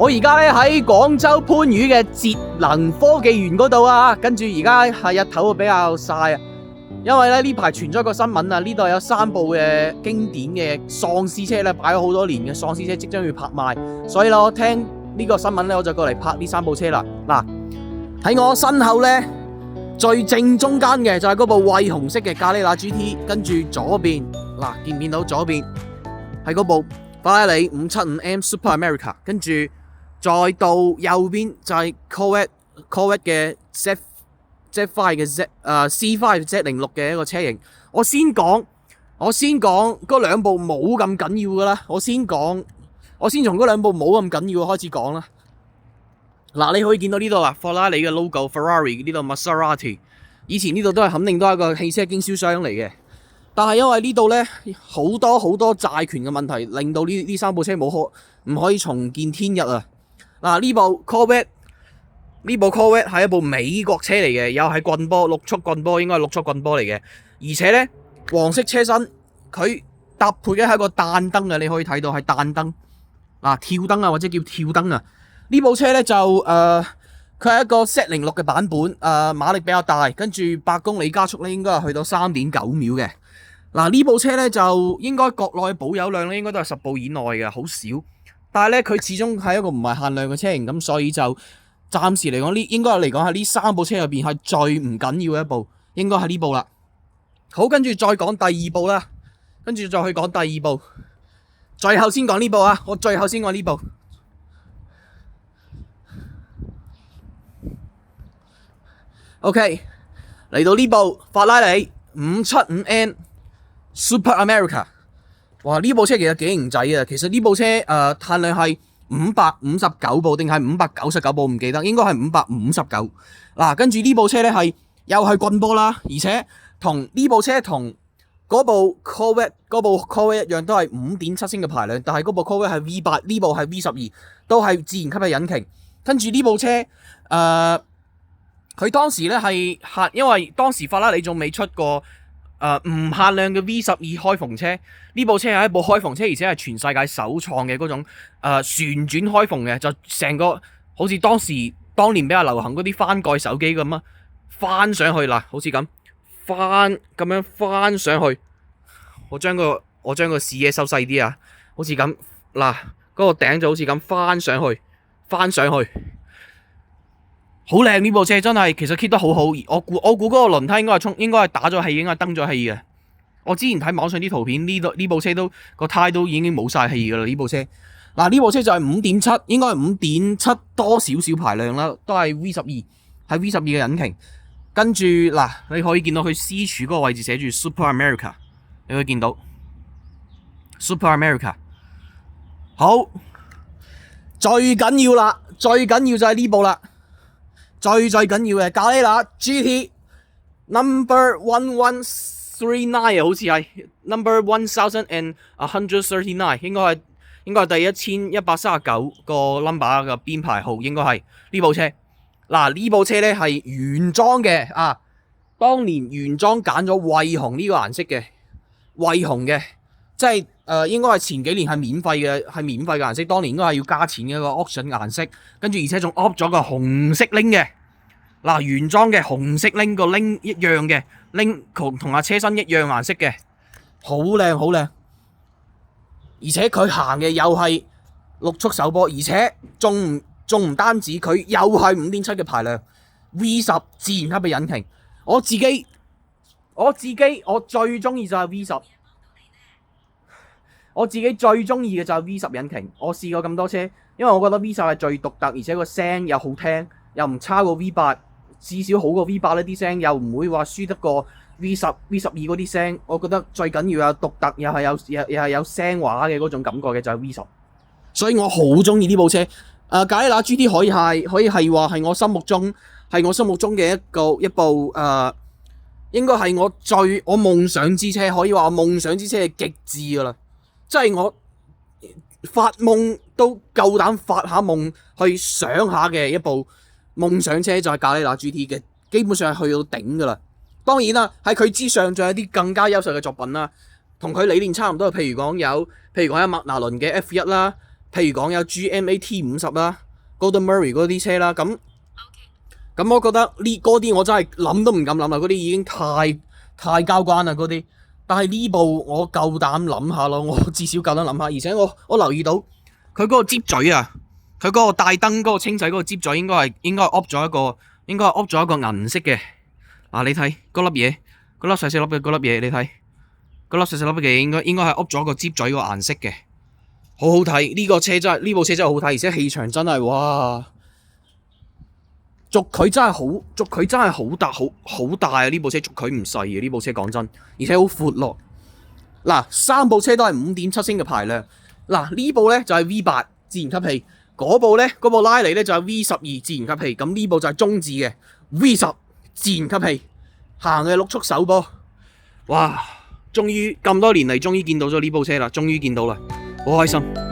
我而家咧喺廣州番禺嘅節能科技園嗰度啊，跟住而家係日頭比較曬啊，因為咧呢排傳咗個新聞啊，呢度有3部嘅經典嘅喪屍車咧，擺咗好多年嘅喪屍車即將要拍賣，所以咧我聽呢個新聞咧，我就過嚟拍呢3部車啦。嗱，喺我身後咧最正中間嘅就係嗰部蔚紅色嘅咖喱乸 GT， 跟住左邊嗱見唔見到左邊係嗰部法拉利 575M Super America， 跟住再到右邊就係 Corvette 嘅 Z5 嘅 C5 Z06 嘅一個車型。我先講嗰兩部冇咁緊要噶啦，我先從嗰兩部冇咁緊要開始講啦。嗱，你可以見到呢度啦，法拉利嘅 logo，Ferrari 呢度 Maserati， 以前呢度肯定都係一個汽車經銷商嚟嘅，但係因為呢度呢好多債權嘅問題，令到呢3部車唔可以重見天日啊！嗱，呢部 Corvette 係一部美國車嚟嘅，又係棍波6速棍波，應該係6速棍波嚟嘅，而且呢，黃色車身佢搭配嘅係一個彈燈嘅，你可以睇到係彈燈嗱，跳燈啊或者叫跳燈啊。呢部車呢就佢係一個 Z06 嘅版本，馬力比較大，跟住100公里加速呢應該係去到 3.9 秒嘅。嗱，呢部車呢就應該國內保有量呢應該都係10部以內嘅，好少。但係咧，佢始終係一個唔係限量嘅車型，咁所以就暫時嚟講，應該嚟講係呢3部車入邊係最唔緊要嘅一部，應該係呢部啦。好，跟住再講第2部啦，跟住再去講第2部，最後先講呢部啊，我最後先講呢部。OK， 嚟到呢部法拉利 575M Super America。哇！呢部車其實幾型仔啊！其實呢部車碳量係559部定係599部唔記得，應該係559。嗱，跟住呢部車咧又係棍波啦，而且同呢部車同嗰部 Corvette 一樣，都係5.7升嘅排量，但係嗰部 Corvette 係 V8，呢部係 V12，都係自然吸氣引擎。跟住呢部車佢當時咧因為當時法拉利仲未出過唔限量嘅 V12 開篷車，呢部車係一部開篷車，而且係全世界首創嘅嗰種旋轉開篷嘅，就成個好似當年比較流行嗰啲翻蓋手機咁啊，翻上去啦，好似咁樣翻上去。我將個視野收細啲啊，好似咁嗱，嗰個頂就好似咁翻上去。好靚，呢部車真係，其實 keep 得好好。我估嗰個輪胎應該係打咗氣，應該係登咗氣嘅。我之前睇網上啲圖片，呢部車個胎都已經冇晒氣噶啦。呢部車嗱，呢部車就係 5.7， 應該係 5.7 多少排量啦，都係 V12， 係 V12 嘅引擎。跟住嗱，你可以見到佢 C 柱嗰個位置寫住 Super America， 你可以見到 Super America。好，最緊要就係呢部啦。最緊要嘅咖喱乸 GT Number 1139啊，好似係 Number 1139，應該係第1139個 number 嘅編排號，應該係呢部車。嗱，呢部車咧係原裝嘅啊，當年原裝揀咗蔚紅呢個顏色嘅，蔚紅嘅，即係應該係前幾年係免費嘅顏色，當年應該係要加錢嘅一個 option 顏色，跟住而且仲 up 咗個紅色鈴嘅。嗱，原裝嘅紅色鈴個鈴一樣嘅，鈴同阿車身一樣顏色嘅，好靚，而且佢行嘅又係6速手波，而且仲唔單止，佢又係 5.7 嘅排量 V10 自然吸氣引擎。我最中意就係 V10， 我自己最中意嘅就係 V10 引擎。我試過咁多車，因為我覺得 V10 係最獨特，而且個聲又好聽，又唔差過 V8。至少好過 V8 呢啲聲，又唔會話輸得過 V10、V12 嗰啲聲。我覺得最緊要有獨特，又係有聲話嘅嗰種感覺嘅就係 V10。所以我好中意呢部車。咖喱乸 GT 可以係話係我心目中嘅一部應該係我夢想之車，可以話我夢想之車嘅極致噶啦。即係我發夢都夠膽發下夢去想下嘅一部夢想車就係咖喱乸 GT 嘅，基本上係去到頂噶啦。當然啦，喺佢之上仲有啲更加優秀嘅作品啦，同佢理念差唔多。譬如講有麥拿倫嘅 F1 啦，譬如講有 GMA T50啦、Golden Murray 嗰啲車啦，咁我覺得呢嗰啲我真係諗都唔敢諗啦，嗰啲已經太交關啦嗰啲。但係呢部我夠膽諗下咯，我至少夠膽諗下，而且我留意到佢嗰個摺嘴啊，佢嗰個帶燈嗰個清洗嗰個摺嘴應該係噏咗一個銀色嘅。嗱，你睇嗰粒嘢，嗰粒細細粒嘅嗰粒嘢，你睇嗰粒細細粒嘅應該係噏咗一個摺嘴個顏色嘅，好好睇。呢部車真係好睇，而且氣場真係哇！軸距真係好大啊！呢部車軸距唔細嘅，呢部車講真，而且好闊落。嗱，三部車都係5.7升嘅排量。嗱，呢部咧就係 V8 自然吸氣，嗰部拉尼咧就係 V12 自然吸氣，咁呢部就係中置嘅 V10 自然吸氣，行嘅6速手波。哇！終於咁多年嚟，終於見到咗呢部車啦，終於見到啦，好開心。